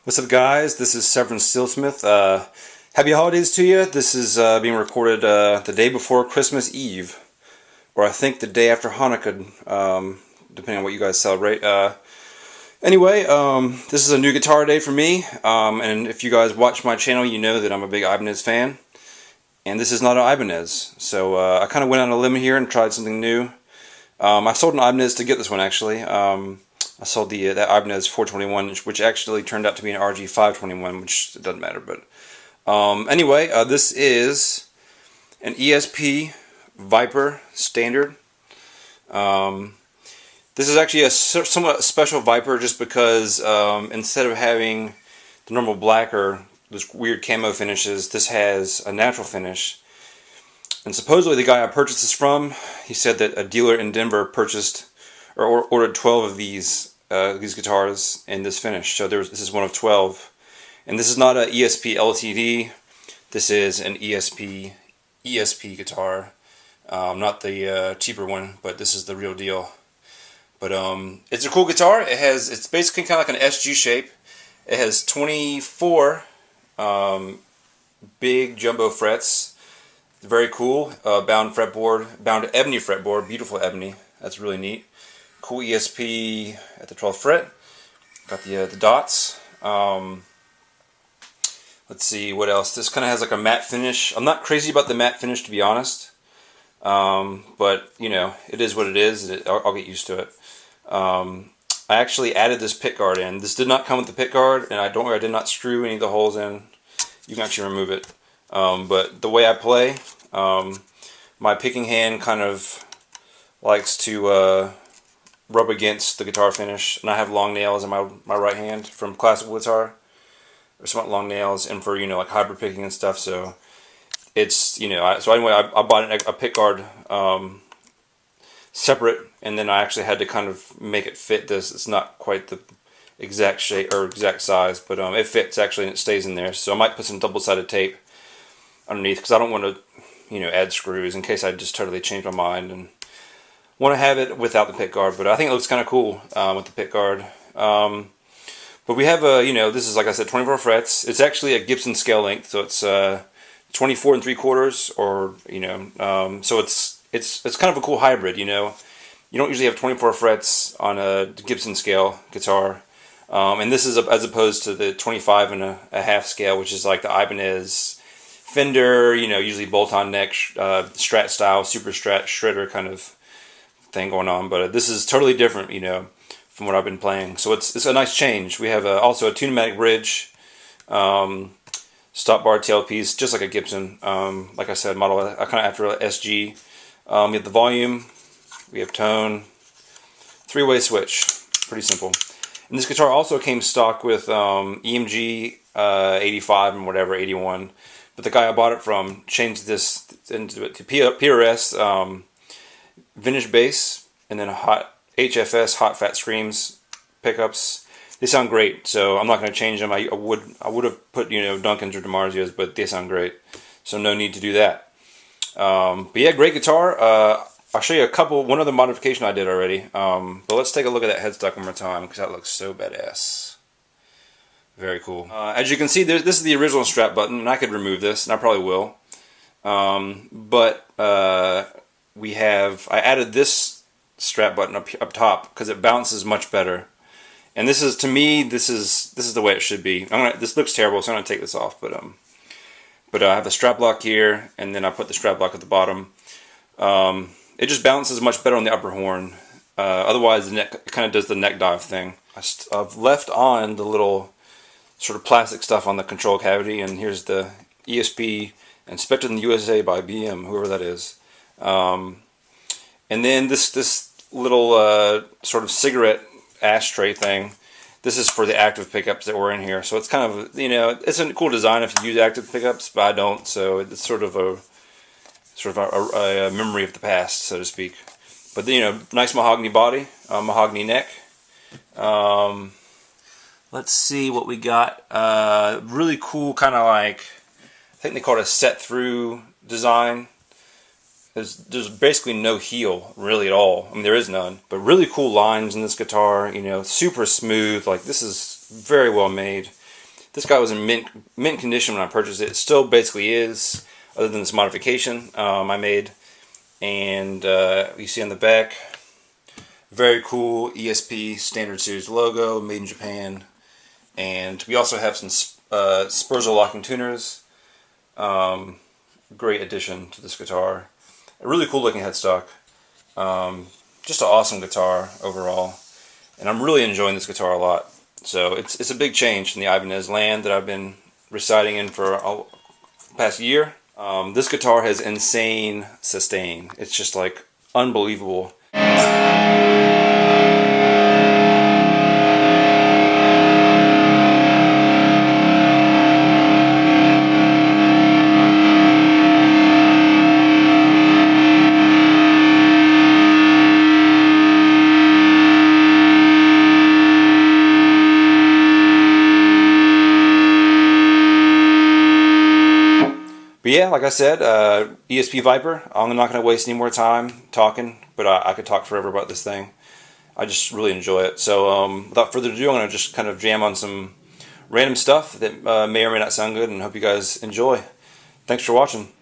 What's up, guys? This is Severin Steelsmith. Happy holidays to you. This is being recorded the day before Christmas Eve, or I think the day after Hanukkah, depending on what you guys celebrate. Anyway, this is a new guitar day for me, and if you guys watch my channel, you know that I'm a big Ibanez fan, and this is not an Ibanez, so I kind of went on a limb here and tried something new. I sold an Ibanez to get this one, actually. I sold that Ibanez 421, which actually turned out to be an RG 521, which it doesn't matter. But anyway, this is an ESP Viper Standard. This is actually a somewhat special Viper just because instead of having the normal black or those weird camo finishes, this has a natural finish. And supposedly the guy I purchased this from, he said that a dealer in Denver purchased or ordered 12 of these guitars in this finish. So this is one of 12. And this is not an ESP LTD. This is an ESP guitar. Not the cheaper one, but this is the real deal. But it's a cool guitar. It's basically kind of like an SG shape. It has 24 big jumbo frets. Very cool. Bound fretboard, bound ebony fretboard, beautiful ebony. That's really neat. Cool ESP at the 12th fret. Got the dots. Let's see what else. This kind of has like a matte finish. I'm not crazy about the matte finish, to be honest. But you know, it is what it is. I'll get used to it. I actually added this pick guard in. This did not come with the pick guard, and I did not screw any of the holes in. You can actually remove it. But the way I play, my picking hand kind of likes to rub against the guitar finish, and I have long nails in my right hand from classical guitar, or somewhat long nails, and for like hybrid picking and stuff. So it's so anyway, I bought a pick guard separate, and then I actually had to kind of make it fit this. It's not quite the exact shape or exact size, but it fits actually, and it stays in there. So I might put some double-sided tape underneath because I don't want to add screws in case I just totally change my mind and want to have it without the pick guard. But I think it looks kind of cool with the pick guard. But we have this is, like I said, 24 frets. It's actually a Gibson scale length, so it's 24 3/4, or so it's kind of a cool hybrid. You don't usually have 24 frets on a Gibson scale guitar, and this is as opposed to the 25 and a half scale, which is like the Ibanez Fender, usually bolt-on neck, Strat style, super Strat shredder kind of thing going on. But this is totally different, from what I've been playing. So it's a nice change. We have also a Tune-O-Matic bridge, stop bar tailpiece, just like a Gibson. Like I said, model kind of after SG. We have the volume, we have tone, three-way switch, pretty simple. And this guitar also came stock with EMG 85 and whatever 81. But the guy I bought it from changed this into PRS vintage bass, and then HFS hot fat screams pickups. They sound great, so I'm not going to change them. I would have put Duncan's or DiMarzios, but they sound great, so no need to do that. But yeah, great guitar. I'll show you one other modification I did already. But let's take a look at that headstock one more time because that looks so badass. Very cool. As you can see, this is the original strap button, and I could remove this, and I probably will. But I added this strap button up top because it bounces much better. And this is, to me, this is the way it should be. This looks terrible, so I'm gonna take this off. But I have a strap lock here, and then I put the strap lock at the bottom. It just bounces much better on the upper horn. Otherwise, the neck kind of does the neck dive thing. I've left on the little sort of plastic stuff on the control cavity, and here's the ESP inspected in the USA by BM, whoever that is. And then this little sort of cigarette ashtray thing. This is for the active pickups that were in here. So it's kind of, it's a cool design if you use active pickups, but I don't. So it's sort of a memory of the past, so to speak. But nice mahogany body, mahogany neck. Let's see what we got. Really cool, kind of like, I think they call it a set through design. There's basically no heel really at all. I mean, there is none, but really cool lines in this guitar. Super smooth. Like, this is very well made. This guy was in mint condition when I purchased it. It still basically is, other than this modification I made. And you see on the back, very cool ESP Standard Series logo, made in Japan. And we also have some Spurzel locking tuners. Great addition to this guitar. A really cool looking headstock. Just an awesome guitar overall. And I'm really enjoying this guitar a lot. So it's a big change from the Ibanez Land that I've been reciting in for the past year. This guitar has insane sustain. It's just like unbelievable. But yeah, like I said, ESP Viper. I'm not going to waste any more time talking, but I could talk forever about this thing. I just really enjoy it. So without further ado, I'm going to just kind of jam on some random stuff that may or may not sound good, and hope you guys enjoy. Thanks for watching.